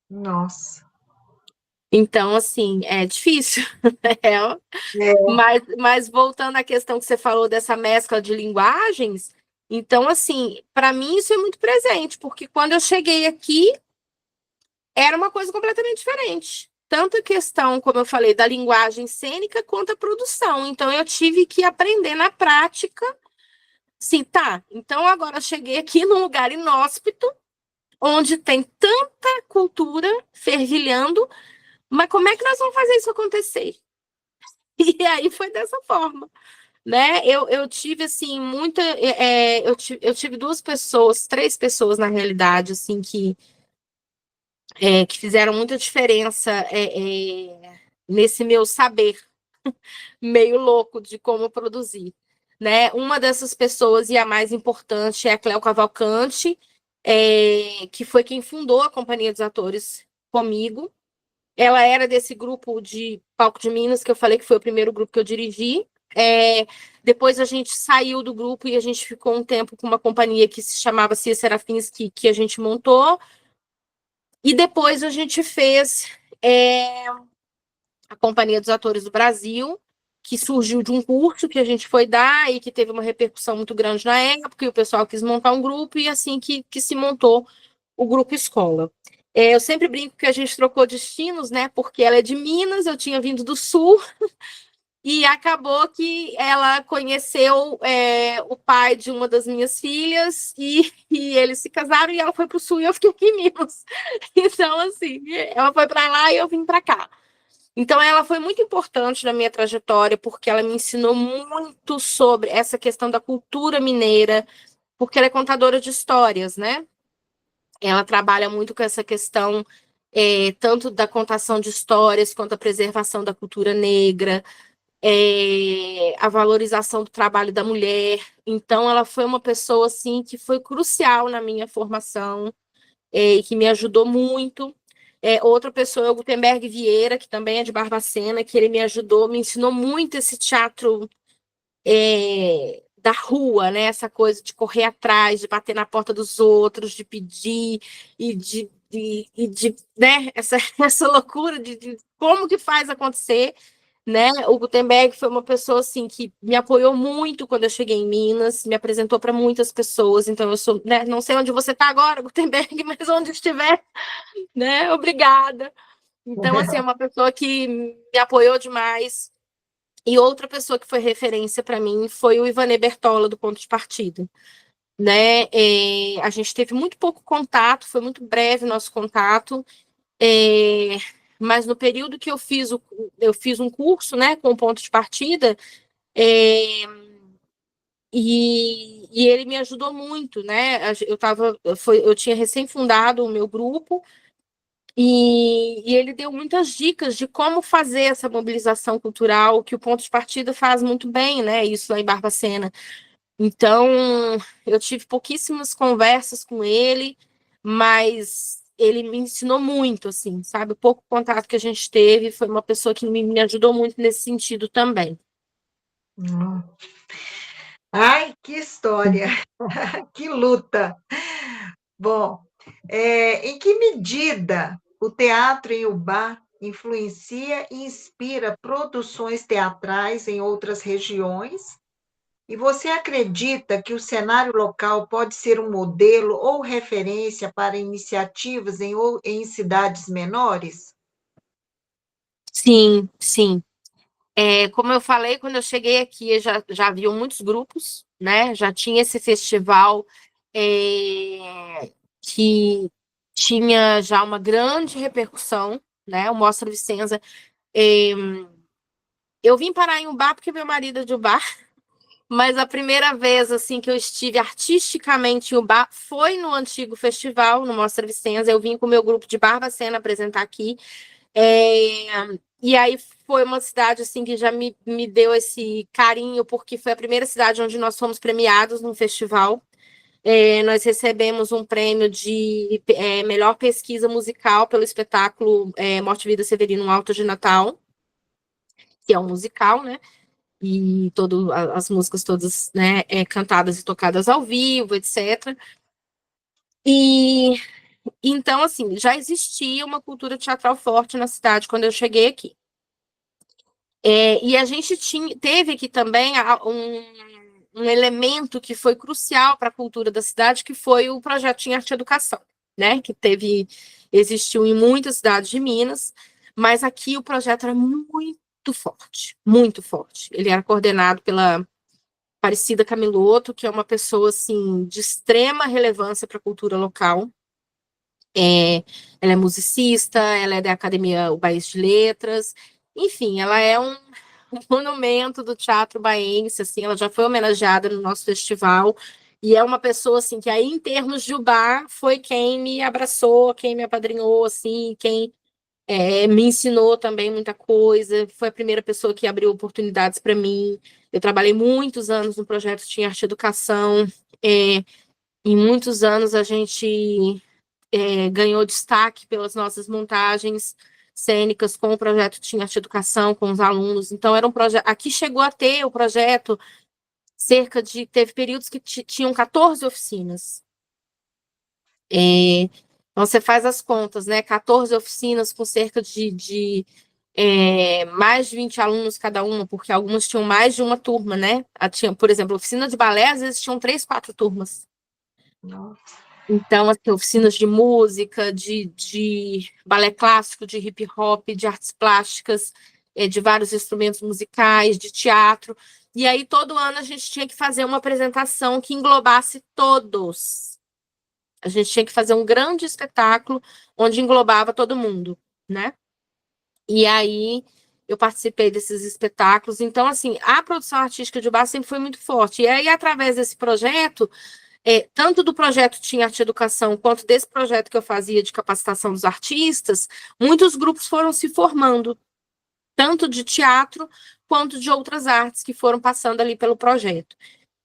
Speaker 1: Nossa.
Speaker 2: Então, assim, é difícil. É,
Speaker 1: É,
Speaker 2: mas voltando à questão que você falou dessa mescla de linguagens, então, assim, para mim isso é muito presente, porque quando eu cheguei aqui, era uma coisa completamente diferente. Tanto a questão, como eu falei, da linguagem cênica, quanto a produção. Então, eu tive que aprender na prática. Sim, tá. Então, agora eu cheguei aqui num lugar inóspito, onde tem tanta cultura fervilhando, mas como é que nós vamos fazer isso acontecer? E aí foi dessa forma. né? Eu tive, assim, muita... eu tive duas pessoas, três pessoas, na realidade, assim, que fizeram muita diferença nesse meu saber meio louco de como produzir, né? Uma dessas pessoas, e a mais importante, é a Cléo Cavalcante, que foi quem fundou a Companhia dos Atores comigo. Ela era desse grupo de Palco de Minas, que eu falei que foi o primeiro grupo que eu dirigi. Depois a gente saiu do grupo e a gente ficou um tempo com uma companhia que se chamava Cia Serafins, que a gente montou. E depois a gente fez a Companhia dos Atores do Brasil, que surgiu de um curso que a gente foi dar e que teve uma repercussão muito grande na época, e o pessoal quis montar um grupo, e assim que se montou o Grupo Escola. Eu sempre brinco que a gente trocou destinos, né? Porque ela é de Minas, eu tinha vindo do Sul, e acabou que ela conheceu o pai de uma das minhas filhas, e eles se casaram, e ela foi para o Sul e eu fiquei aqui em Minas. Então, assim, ela foi para lá e eu vim para cá. Então, ela foi muito importante na minha trajetória, porque ela me ensinou muito sobre essa questão da cultura mineira, porque ela é contadora de histórias, né? Ela trabalha muito com essa questão, tanto da contação de histórias, quanto a preservação da cultura negra, a valorização do trabalho da mulher. Então, ela foi uma pessoa, assim, que foi crucial na minha formação, e que me ajudou muito. Outra pessoa é o Gutenberg Vieira, que também é de Barbacena, que ele me ajudou, me ensinou muito esse teatro da rua, né? Essa coisa de correr atrás, de bater na porta dos outros, de pedir e de né? Essa loucura de como que faz acontecer, né? O Gutenberg foi uma pessoa assim que me apoiou muito quando eu cheguei em Minas, me apresentou para muitas pessoas. Então eu sou, né? Não sei onde você está agora, Gutenberg, mas onde estiver, né? Obrigada. Então, assim, é uma pessoa que me apoiou demais. E outra pessoa que foi referência para mim foi o Ivanê Bertola, do Ponto de Partida. Né? A gente teve muito pouco contato, foi muito breve o nosso contato, mas no período que eu fiz um curso, né, com o Ponto de Partida, e ele me ajudou muito, né? Eu tinha recém-fundado o meu grupo, e ele deu muitas dicas de como fazer essa mobilização cultural, que o Ponto de Partida faz muito bem, né? Isso lá em Barbacena. Então, eu tive pouquíssimas conversas com ele, mas ele me ensinou muito, assim, sabe? O pouco contato que a gente teve, foi uma pessoa que me ajudou muito nesse sentido também.
Speaker 1: Hum. Ai, que história, que luta. Bom, em que medida o teatro em Ubá influencia e inspira produções teatrais em outras regiões? E você acredita que o cenário local pode ser um modelo ou referência para iniciativas em cidades menores?
Speaker 2: Sim, sim. Como eu falei, quando eu cheguei aqui, já haviam muitos grupos, né? Já tinha esse festival que tinha já uma grande repercussão, né? O Mostra Vicenza. É, eu vim parar em Ubá porque meu marido é de Ubá, mas a primeira vez assim que eu estive artisticamente em Ubá foi no antigo festival, no Mostra Vicenza. Eu vim com o meu grupo de Barbacena apresentar aqui. É, e aí foi uma cidade assim que já me deu esse carinho, porque foi a primeira cidade onde nós fomos premiados num festival. Nós recebemos um prêmio de melhor pesquisa musical pelo espetáculo Morte e Vida Severino, um Alto de Natal, que é um musical, né? E as músicas todas, né, cantadas e tocadas ao vivo, etc. E então, assim, já existia uma cultura teatral forte na cidade quando eu cheguei aqui. E a gente teve aqui também um elemento que foi crucial para a cultura da cidade, que foi o projeto em Arte e Educação, né? Existiu em muitas cidades de Minas, mas aqui o projeto era muito forte, muito forte. Ele era coordenado pela Aparecida Camiloto, que é uma pessoa assim de extrema relevância para a cultura local. Ela é musicista, ela é da Academia O País de Letras, enfim, ela é monumento do teatro baense, assim, ela já foi homenageada no nosso festival, e é uma pessoa, assim, que aí, em termos de Ubá, foi quem me abraçou, quem me apadrinhou, assim, quem me ensinou também muita coisa, foi a primeira pessoa que abriu oportunidades para mim. Eu trabalhei muitos anos no projeto Tinha Arte e Educação, em muitos anos a gente ganhou destaque pelas nossas montagens cênicas com o projeto Tinha Arte e Educação, com os alunos. Então, era um projeto. Aqui chegou a ter o projeto teve períodos que tinham 14 oficinas. Então, você faz as contas, né? 14 oficinas com cerca de mais de 20 alunos cada uma, porque algumas tinham mais de uma turma, né? Tinha, por exemplo, oficina de balé, às vezes tinham 3, 4 turmas.
Speaker 1: Nossa.
Speaker 2: Então, assim, oficinas de música, de balé clássico, de hip hop, de artes plásticas, de vários instrumentos musicais, de teatro. E aí, todo ano, a gente tinha que fazer uma apresentação que englobasse todos. A gente tinha que fazer um grande espetáculo onde englobava todo mundo, né? E aí, eu participei desses espetáculos. Então, assim, a produção artística de Ubá sempre foi muito forte. E aí, através desse projeto, tanto do projeto Tinha Arte e Educação, quanto desse projeto que eu fazia de capacitação dos artistas, muitos grupos foram se formando, tanto de teatro quanto de outras artes que foram passando ali pelo projeto.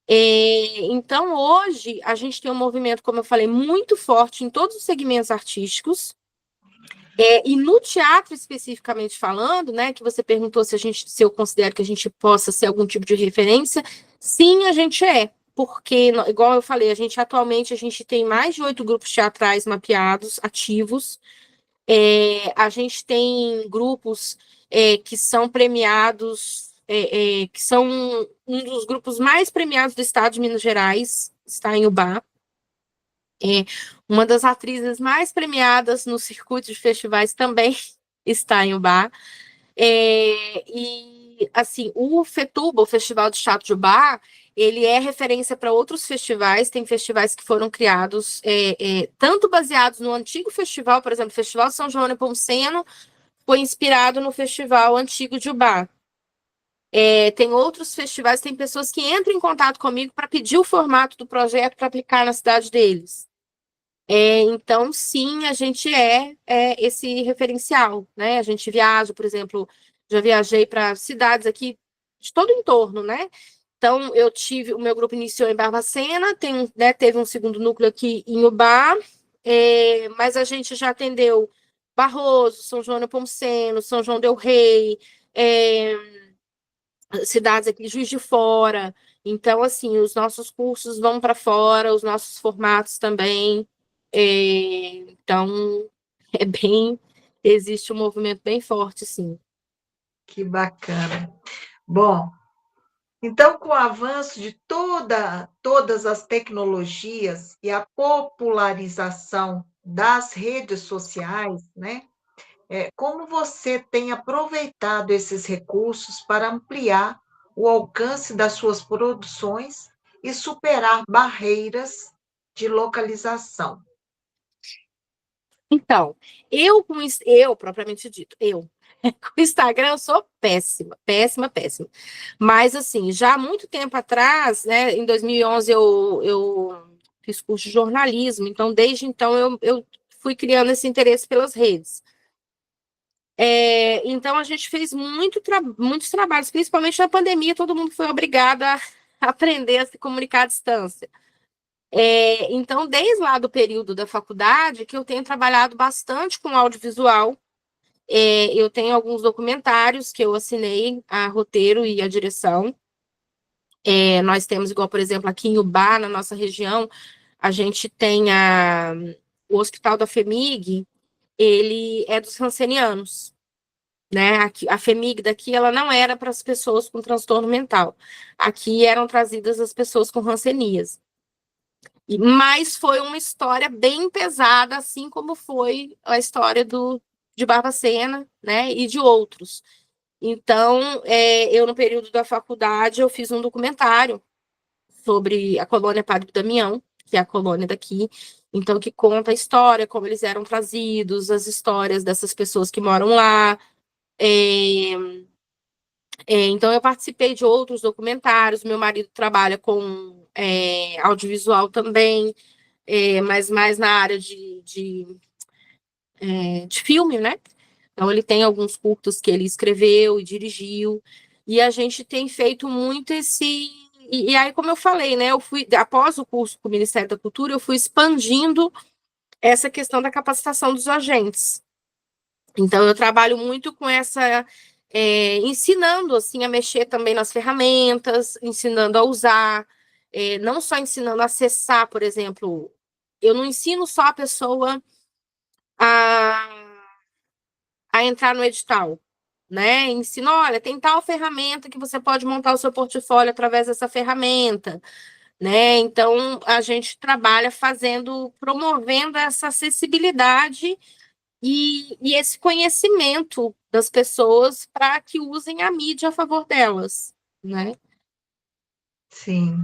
Speaker 2: Então, hoje, a gente tem um movimento, como eu falei, muito forte em todos os segmentos artísticos, e no teatro, especificamente falando, né, que você perguntou se eu considero que a gente possa ser algum tipo de referência, sim, a gente é. Porque, igual eu falei, atualmente a gente tem mais de 8 grupos teatrais mapeados, ativos. A gente tem grupos que são premiados, que são um dos grupos mais premiados do estado de Minas Gerais, está em Ubá. Uma das atrizes mais premiadas no circuito de festivais também está em Ubá. E, assim, o FETUBA, o Festival de Teatro de Ubá, ele é referência para outros festivais. Tem festivais que foram criados tanto baseados no antigo festival, por exemplo, o Festival São João Nepomuceno foi inspirado no Festival Antigo de Ubá. Tem outros festivais, tem pessoas que entram em contato comigo para pedir o formato do projeto para aplicar na cidade deles. Então, sim, a gente esse referencial, né? A gente viaja, por exemplo, já viajei para cidades aqui de todo o entorno, né? Então, o meu grupo iniciou em Barbacena, teve um segundo núcleo aqui em Ubá, mas a gente já atendeu Barroso, São João Nepomuceno, São João del Rei, cidades aqui, Juiz de Fora. Então, assim, os nossos cursos vão para fora, os nossos formatos também. Então, existe um movimento bem forte, sim.
Speaker 1: Que bacana. Bom, então, com o avanço de todas as tecnologias e a popularização das redes sociais, né? Como você tem aproveitado esses recursos para ampliar o alcance das suas produções e superar barreiras de localização?
Speaker 2: Então, propriamente dito, com o Instagram eu sou péssima, péssima, péssima. Mas, assim, já há muito tempo atrás, né, em 2011 eu fiz curso de jornalismo, então, desde então, eu fui criando esse interesse pelas redes. Então, a gente fez muitos trabalhos, principalmente na pandemia, todo mundo foi obrigado a aprender a se comunicar à distância. Então, desde lá do período da faculdade, que eu tenho trabalhado bastante com audiovisual. Eu tenho alguns documentários que eu assinei a roteiro e a direção. Nós temos, igual, por exemplo, aqui em Ubá, na nossa região, a gente tem o Hospital da FEMIG, ele é dos rancenianos, né? Aqui, a FEMIG daqui, ela não era para as pessoas com transtorno mental. Aqui eram trazidas as pessoas com rancenias. Mas foi uma história bem pesada, assim como foi a história de Barbacena, né, e de outros. Então, eu, no período da faculdade, eu fiz um documentário sobre a colônia Padre Damião, que é a colônia daqui, então, que conta a história, como eles eram trazidos, as histórias dessas pessoas que moram lá, Então, eu participei de outros documentários. Meu marido trabalha com audiovisual também, mas mais na área de filme, né? Então, ele tem alguns curtos que ele escreveu e dirigiu, e a gente tem feito muito esse. E aí, como eu falei, né? Eu fui, após o curso com o Ministério da Cultura, eu fui expandindo essa questão da capacitação dos agentes. Então, eu trabalho muito com essa. Ensinando assim a mexer também nas ferramentas, ensinando a usar, não só ensinando a acessar, por exemplo, eu não ensino só a pessoa a entrar no edital, né? Ensino, olha, tem tal ferramenta que você pode montar o seu portfólio através dessa ferramenta, né? Então, a gente trabalha promovendo essa acessibilidade e esse conhecimento das pessoas para que usem a mídia a favor delas, né?
Speaker 1: Sim.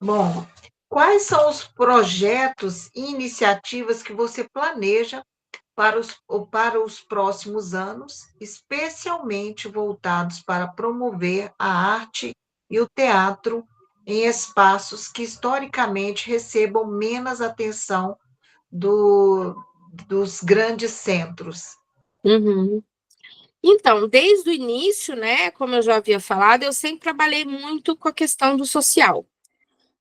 Speaker 1: Bom, quais são os projetos e iniciativas que você planeja para os próximos anos, especialmente voltados para promover a arte e o teatro em espaços que historicamente recebam menos atenção dos grandes centros?
Speaker 2: Uhum. Então, desde o início, né, como eu já havia falado, eu sempre trabalhei muito com a questão do social.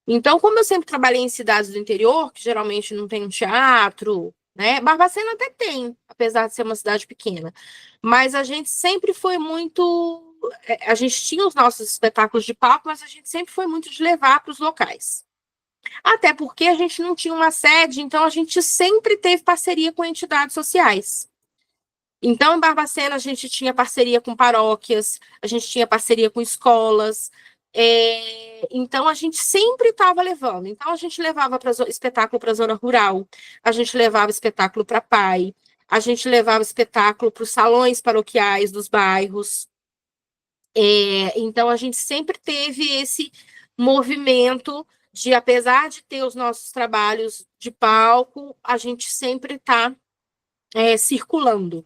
Speaker 2: Então, como eu sempre trabalhei em cidades do interior, que geralmente não tem um teatro, né? Barbacena até tem, apesar de ser uma cidade pequena. Mas a gente sempre foi muito. A gente tinha os nossos espetáculos de palco, mas a gente sempre foi muito de levar para os locais. Até porque a gente não tinha uma sede, então a gente sempre teve parceria com entidades sociais. Então, em Barbacena, a gente tinha parceria com paróquias, a gente tinha parceria com escolas. Então, a gente sempre estava levando. Então, a gente levava espetáculo para a zona rural, a gente levava espetáculo para PAI, a gente levava espetáculo para os salões paroquiais dos bairros. Então, a gente sempre teve esse movimento de, apesar de ter os nossos trabalhos de palco, a gente sempre está circulando.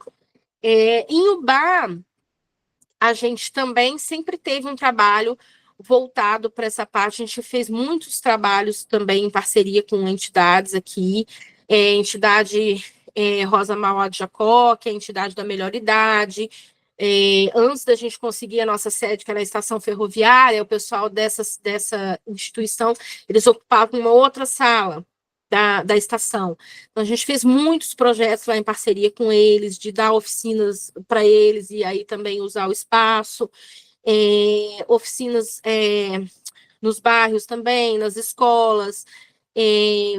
Speaker 2: Em Ubá, a gente também sempre teve um trabalho voltado para essa parte. A gente fez muitos trabalhos também em parceria com entidades aqui, entidade Rosa Mauá de Jacó, que é a entidade da Melhor Idade. Antes da gente conseguir a nossa sede, que era a estação ferroviária, o pessoal dessa instituição, eles ocupavam uma outra sala da estação. Então, a gente fez muitos projetos lá em parceria com eles, de dar oficinas para eles e aí também usar o espaço, oficinas nos bairros também, nas escolas.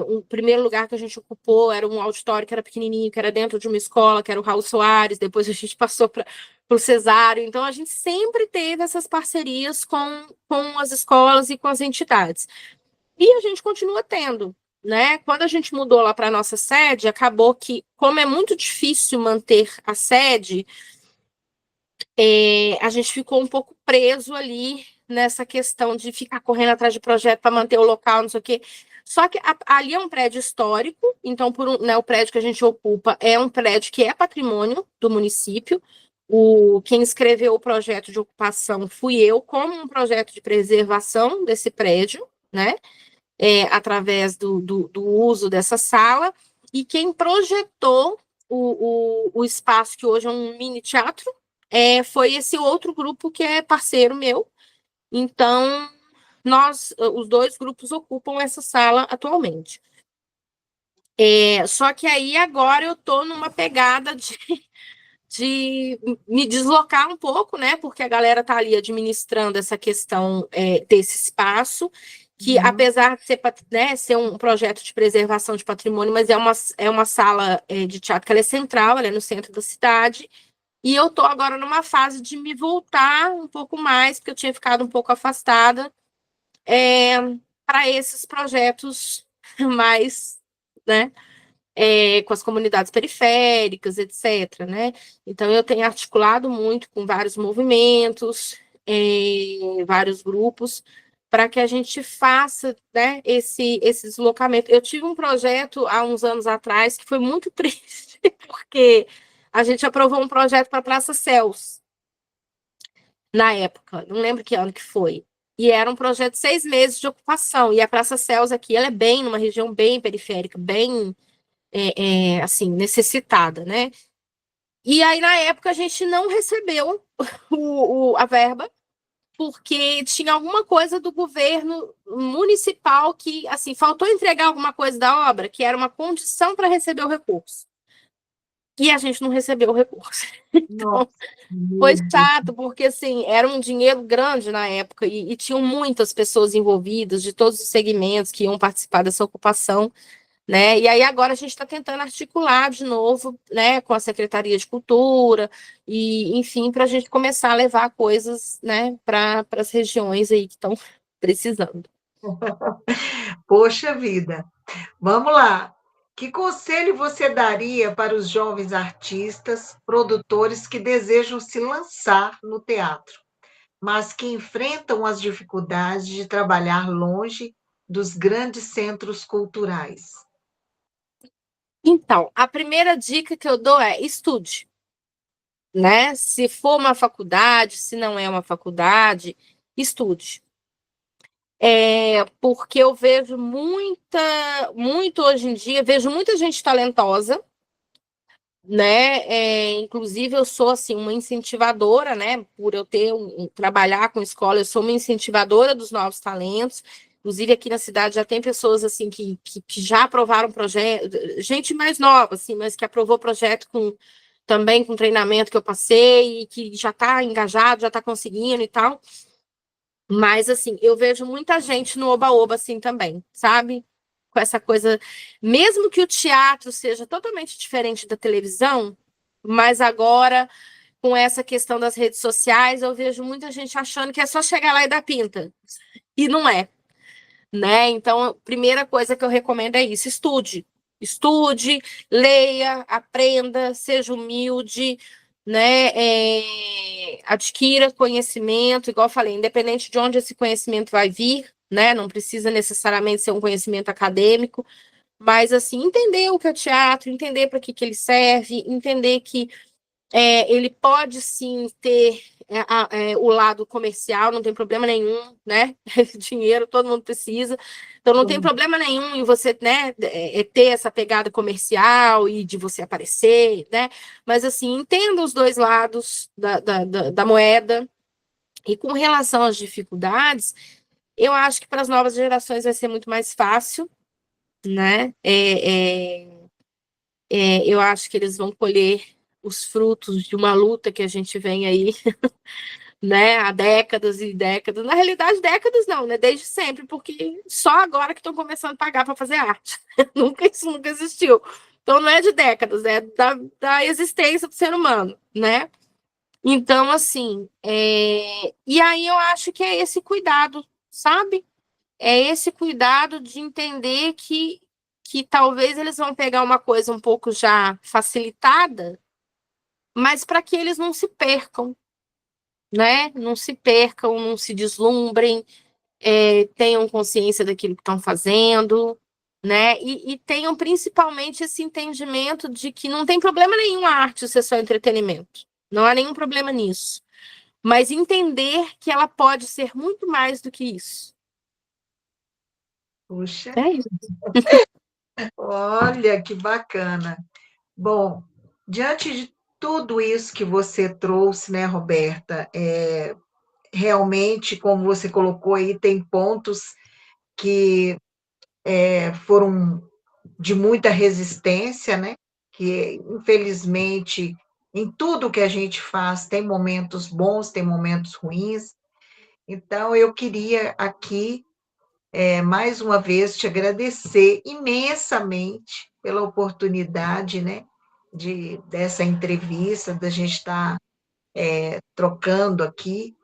Speaker 2: O primeiro lugar que a gente ocupou era um auditório que era pequenininho, que era dentro de uma escola, que era o Raul Soares, depois a gente passou para o Cesário. Então, a gente sempre teve essas parcerias com as escolas e com as entidades. E a gente continua tendo, né? Quando a gente mudou lá para a nossa sede, acabou que, como é muito difícil manter a sede, a gente ficou um pouco preso ali nessa questão de ficar correndo atrás de projeto para manter o local, não sei o quê. Só que ali é um prédio histórico, então o prédio que a gente ocupa é um prédio que é patrimônio do município. Quem escreveu o projeto de ocupação fui eu, como um projeto de preservação desse prédio, né? Através do uso dessa sala, e quem projetou o espaço, que hoje é um mini teatro, foi esse outro grupo que é parceiro meu. Então, os dois grupos ocupam essa sala atualmente. Só que aí agora eu estou numa pegada de me deslocar um pouco, né? Porque a galera está ali administrando essa questão desse espaço, que apesar de ser, né, ser um projeto de preservação de patrimônio, mas é uma sala de teatro que ela é central, ela é no centro da cidade, e eu estou agora numa fase de me voltar um pouco mais, porque eu tinha ficado um pouco afastada, para esses projetos mais, né? Com as comunidades periféricas, etc., né? Então, eu tenho articulado muito com vários movimentos, vários grupos, para que a gente faça, né, esse deslocamento. Eu tive um projeto há uns anos atrás que foi muito triste, porque a gente aprovou um projeto para a Praça Céus. na época, não lembro que ano que foi. E era um projeto de 6 meses de ocupação. E a Praça Céus aqui, ela é bem numa região bem periférica, bem assim, necessitada, né? E aí, na época, a gente não recebeu a verba, porque tinha alguma coisa do governo municipal que, assim, faltou entregar alguma coisa da obra, que era uma condição para receber o recurso. E a gente não recebeu o recurso.
Speaker 1: Nossa,
Speaker 2: Então, foi
Speaker 1: meu Deus.
Speaker 2: chato, porque, assim, era um dinheiro grande na época e tinham muitas pessoas envolvidas de todos os segmentos que iam participar dessa ocupação, né? E aí agora a gente está tentando articular de novo, né, com a Secretaria de Cultura e, enfim, para a gente começar a levar coisas, né, para as regiões aí que estão precisando.
Speaker 1: Poxa vida. Vamos lá. Que conselho você daria para os jovens artistas, produtores que desejam se lançar no teatro, mas que enfrentam as dificuldades de trabalhar longe dos grandes centros culturais?
Speaker 2: Então, a primeira dica que eu dou é estude, né? Se for uma faculdade, se não é uma faculdade, estude. Porque eu vejo muito hoje em dia, vejo muita gente talentosa, né? Inclusive, eu sou assim uma incentivadora, né? Por eu ter trabalhar com escola, eu sou uma incentivadora dos novos talentos. Inclusive, aqui na cidade já tem pessoas assim que já aprovaram projeto, gente mais nova, assim, mas que aprovou projeto também com treinamento que eu passei e que já está engajado, já está conseguindo e tal. Mas, assim, eu vejo muita gente no oba-oba, assim, também, sabe? Com essa coisa, mesmo que o teatro seja totalmente diferente da televisão, mas agora, com essa questão das redes sociais, eu vejo muita gente achando que é só chegar lá e dar pinta. E não é, né? Então, a primeira coisa que eu recomendo é isso: estude. Estude, leia, aprenda, seja humilde, né? Adquira conhecimento, igual eu falei, independente de onde esse conhecimento vai vir, né? Não precisa necessariamente ser um conhecimento acadêmico, mas assim, entender o que é o teatro, entender para que ele serve, entender que ele pode sim ter o lado comercial, não tem problema nenhum, né? Dinheiro todo mundo precisa, então não tem problema nenhum em você, né, ter essa pegada comercial e de você aparecer, né? Mas assim, entenda os dois lados da moeda. E com relação às dificuldades, eu acho que para as novas gerações vai ser muito mais fácil, né? Eu acho que eles vão colher os frutos de uma luta que a gente vem aí, né, há décadas e décadas. Na realidade, décadas não, né? Desde sempre, porque só agora que estão começando a pagar para fazer arte. Isso nunca existiu. Então não é de décadas, é da existência do ser humano, né? Então, assim, e aí eu acho que é esse cuidado, sabe? É esse cuidado de entender que talvez eles vão pegar uma coisa um pouco já facilitada, mas para que eles não se percam, né? Não se percam, não se deslumbrem, tenham consciência daquilo que estão fazendo, né? E tenham principalmente esse entendimento de que não tem problema nenhum a arte ser só entretenimento. Não há nenhum problema nisso. Mas entender que ela pode ser muito mais do que isso.
Speaker 1: Puxa,
Speaker 2: É isso.
Speaker 1: olha que bacana. Bom, diante de tudo isso que você trouxe, né, Roberta, realmente, como você colocou aí, tem pontos que foram de muita resistência, né? Que, infelizmente, em tudo que a gente faz, tem momentos bons, tem momentos ruins. Então, eu queria aqui, mais uma vez, te agradecer imensamente pela oportunidade, né? Dessa entrevista, da gente estar trocando aqui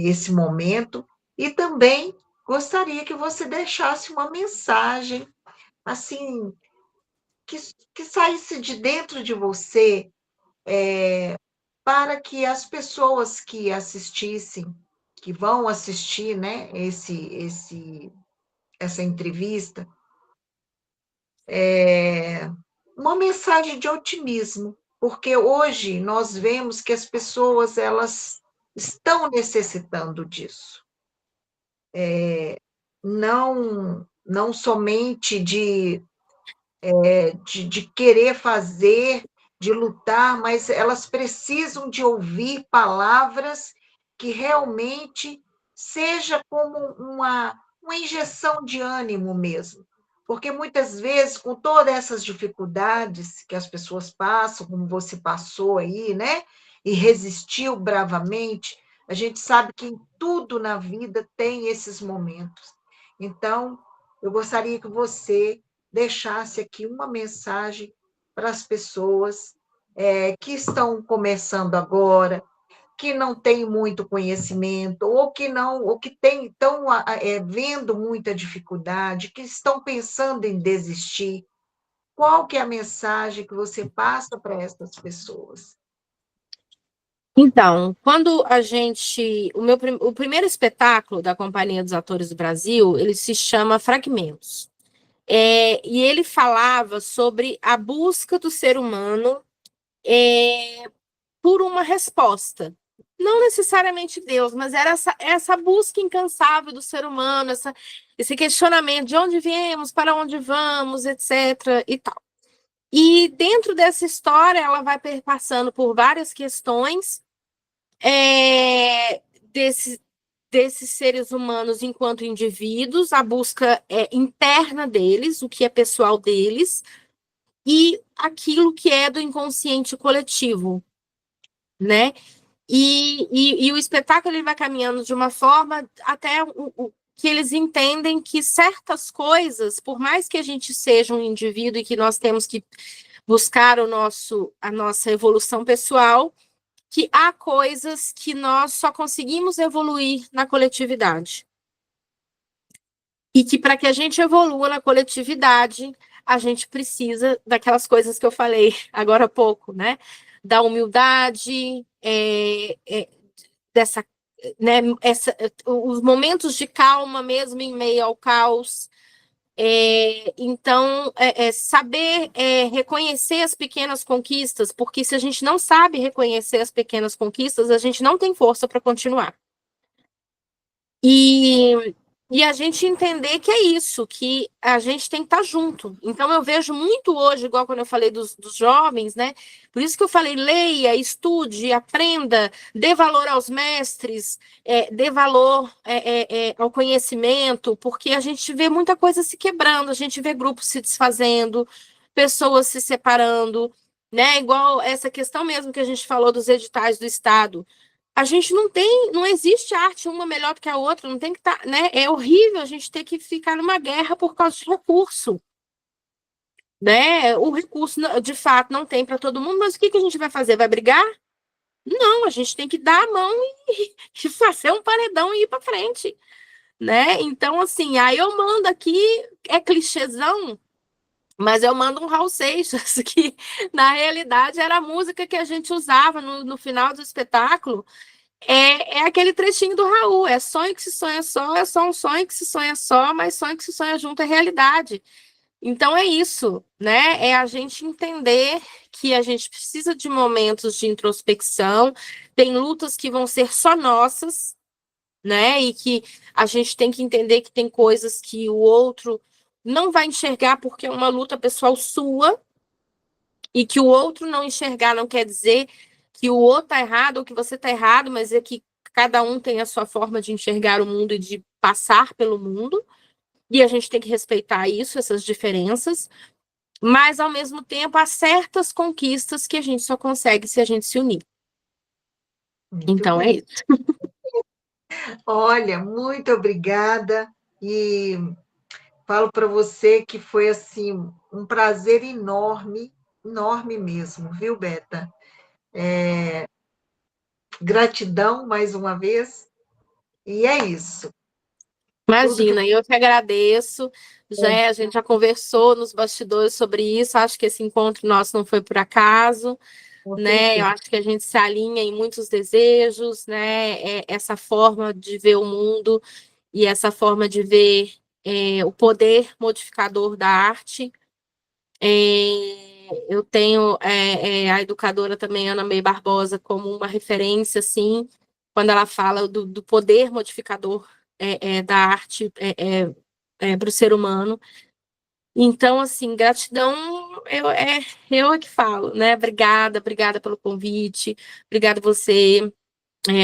Speaker 1: esse momento. E também gostaria que você deixasse uma mensagem, assim, que, que saísse de dentro de você, para que as pessoas que assistissem, que vão assistir, né, essa entrevista, uma mensagem de otimismo, porque hoje nós vemos que as pessoas, elas estão necessitando disso. Não somente de querer fazer, de lutar, mas elas precisam de ouvir palavras que realmente seja como uma injeção de ânimo mesmo. Porque muitas vezes, com todas essas dificuldades que as pessoas passam, como você passou aí, né? E resistiu bravamente, a gente sabe que em tudo na vida tem esses momentos. Então, eu gostaria que você deixasse aqui uma mensagem para as pessoas que estão começando agora, que não têm muito conhecimento, ou que estão vendo muita dificuldade, que estão pensando em desistir. Qual que é a mensagem que você passa para essas pessoas?
Speaker 2: Então, quando a gente. O primeiro espetáculo da Companhia dos Atores do Brasil, ele se chama Fragmentos. E ele falava sobre a busca do ser humano por uma resposta. Não necessariamente Deus, mas era essa busca incansável do ser humano, esse questionamento de onde viemos, para onde vamos, etc. e tal. E dentro dessa história, ela vai passando por várias questões desses seres humanos enquanto indivíduos, a busca interna deles, o que é pessoal deles, e aquilo que é do inconsciente coletivo, né? E o espetáculo ele vai caminhando de uma forma até que eles entendem que certas coisas, por mais que a gente seja um indivíduo e que nós temos que buscar a nossa evolução pessoal, que há coisas que nós só conseguimos evoluir na coletividade. E que para que a gente evolua na coletividade, a gente precisa daquelas coisas que eu falei agora há pouco, né? Da humildade, dessa, né, os momentos de calma mesmo em meio ao caos. Então, saber reconhecer as pequenas conquistas, porque se a gente não sabe reconhecer as pequenas conquistas, a gente não tem força para continuar. E a gente entender que é isso, que a gente tem que estar junto. Então, eu vejo muito hoje, igual quando eu falei dos jovens, né? Por isso que eu falei, leia, estude, aprenda, dê valor aos mestres, dê valor ao conhecimento, porque a gente vê muita coisa se quebrando, a gente vê grupos se desfazendo, pessoas se separando, né? Igual essa questão mesmo que a gente falou dos editais do Estado. A gente não existe arte uma melhor do que a outra, não tem que estar, né? É horrível a gente ter que ficar numa guerra por causa de recurso, né? O recurso, de fato, não tem para todo mundo, mas o que a gente vai fazer? Vai brigar? Não, a gente tem que dar a mão e fazer um paredão e ir para frente, né? Então, assim, aí eu mando aqui, é clichêzão, mas eu mando um Raul Seixas, que na realidade era a música que a gente usava no final do espetáculo. É aquele trechinho do Raul, é sonho que se sonha só, é só um sonho que se sonha só, mas sonho que se sonha junto é realidade. Então é isso, né? É a gente entender que a gente precisa de momentos de introspecção, tem lutas que vão ser só nossas, né? E que a gente tem que entender que tem coisas que o outro não vai enxergar porque é uma luta pessoal sua, e que o outro não enxergar não quer dizer que o outro está errado ou que você está errado, mas é que cada um tem a sua forma de enxergar o mundo e de passar pelo mundo, e a gente tem que respeitar isso, essas diferenças, mas ao mesmo tempo há certas conquistas que a gente só consegue se a gente se unir.
Speaker 1: Muito
Speaker 2: Então é
Speaker 1: bem.
Speaker 2: isso.
Speaker 1: Olha, muito obrigada e falo para você que foi assim um prazer enorme, enorme mesmo, viu, Beta? Gratidão mais uma vez. E é isso. Tudo que
Speaker 2: Imagina, eu que agradeço. A gente já conversou nos bastidores sobre isso. Acho que esse encontro nosso não foi por acaso,
Speaker 1: com
Speaker 2: né? Eu
Speaker 1: certeza.
Speaker 2: acho que a gente se alinha em muitos desejos, né? Essa forma de ver o mundo e essa forma de ver o poder modificador da arte. Eu tenho a educadora também, Ana May Barbosa, como uma referência, assim, quando ela fala do poder modificador da arte para o ser humano. Então, assim, gratidão, eu é que falo, né? Obrigada pelo convite, obrigada você,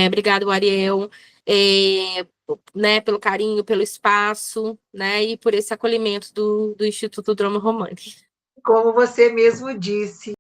Speaker 2: obrigado, Ariel, né, pelo carinho, pelo espaço, né, e por esse acolhimento do Instituto Drama Romântico.
Speaker 1: Como você mesmo disse,